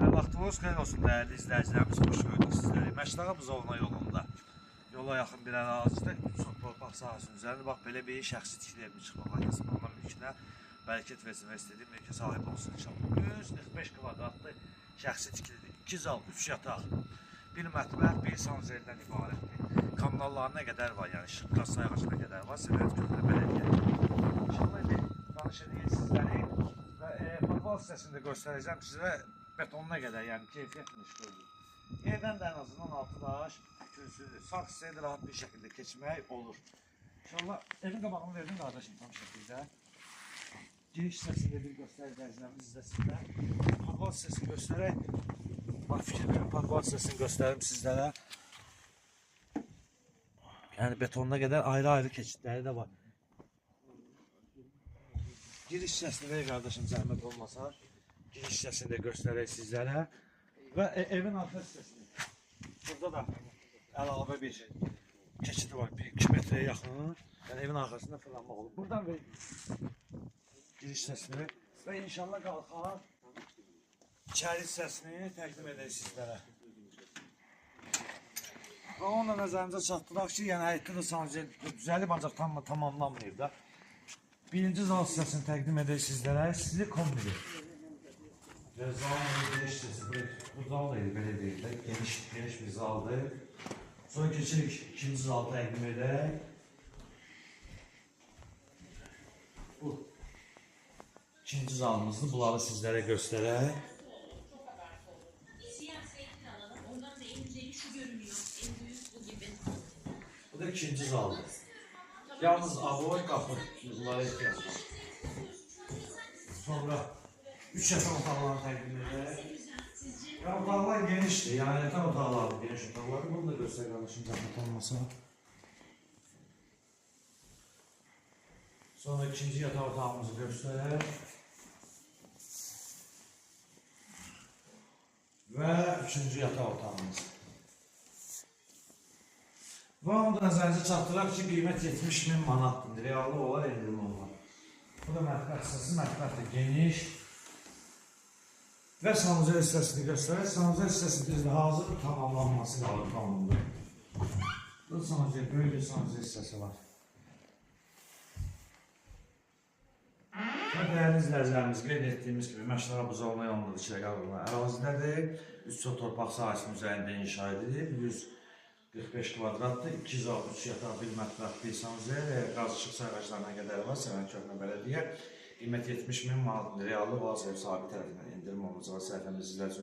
Vaxtınız xeyir olsun değerli izləyicilərimiz, xoş gördük sizləri. Məştaqa Buzovna yolunda. Yola yaxın bir ərazidə çox torpaq sahəsinin üzərində bax belə bir şəxsi tikili evimi çıxmaq aydasın. Ondan mülkünə bərəkət versin və istədiyim mülkə sahib olsun inşallah. 145 kvadratlı şəxsi tikilidir. 2 zal, 3 yataq, 1 mətbəx, 1 sanuzəldən ibarətdir. Kanallarına qədər var, yəni işıq qaz sayğacına qədər var. Səmərət Köhnə Bələdiyyə. İnşallah bir danış edəyik sizləri və podval hissəsini də göstərəcəm sizə. Betonuna qədər, yəni keyfiyyətli iş görülür. Yerdən də ən azından altı daş kürsüdür. Sağ hissəyə də rahat bir şəkildə keçmək olur. İnşallah evin qabağını verdim qardaşım tam şəkildə. Giriş hissəsində bir göstərəcəklərimiz izləsinlər. Podval hissəsini göstərək. Bax fikir verin, podval hissəsini göstərim sizlərə. Yəni betonuna qədər ayrı-ayrı keçidləri də var. Giriş hissəsini ver qardaşım, zəhmət olmasa. Giriş hissəsini də göstərək sizlərə və evin arxa hissəsini. Burada da əlavə bir keçidi var, 1-2 metrəyə yaxın. Yəni evin arxasında fırlanmaq olur. Buradan və giriş hissəsini və inşallah qalxar içəri hissəsini təqdim edək sizlərə. Və onunla nəzərimizə çatdıraq ki, yəni həyətdə də sanuzel düzəlib, ancaq tamamlanmayıb da. Birinci zal hissəsini təqdim edək sizlərə. Sizi kombinir. Zalın geniş hissəsi, bu zal da belə deyil də, geniş bir zaldır. Sonra keçirik ikinci zalı təqdim edək. Bu ikinci zalımızdır, bunları sizlərə göstərək. Bu da ikinci zaldır. Yalnız avoy qapı, bunlara ihtiyaç var. Sonra 3 yataq otaqlarını təqdim edək. Ya otaqlar genişdir, yəni yataq otaqları, geniş otaqları. Bunu da göstər qardaşım, zəhmət olmasa. Sonra ikinci yataq otağımızı göstərək. Və üçüncü yataq otağımız. Və onu da nəzərinizə çatdıraq ki, qiymət 70.000 manatdır. Reallı olar, endirim olar. Bu da mətbəx hissəsi, mətbəx də geniş. Və sanuzel hissəsini göstərək. Sanuzel hissəsi bizdə hazır tamamlanması qalır tamamında. Bu sanuzel, böyük bir sanuzel hissəsi var. Və dəyərli izləyicilərimiz qeyd etdiyimiz kimi Məştaqa Buzovna yolunda içəri qalıqlı ərazidədir. 3 çox torpaq sahəsinin üzərində inşa edilib. 145 kvadratdır, 2 zal, 3 yataq, 1 mətbəx, 1 sanuzel, qaz işıq sayğaclarına qədər var. Səmərət Köhnə Bələdiyyə. Qiymət 70.000 manatdır. Reallı bazı ev sahibi tərəfindən endirim olunacaq. Səhifəmiz izləyicilərimiz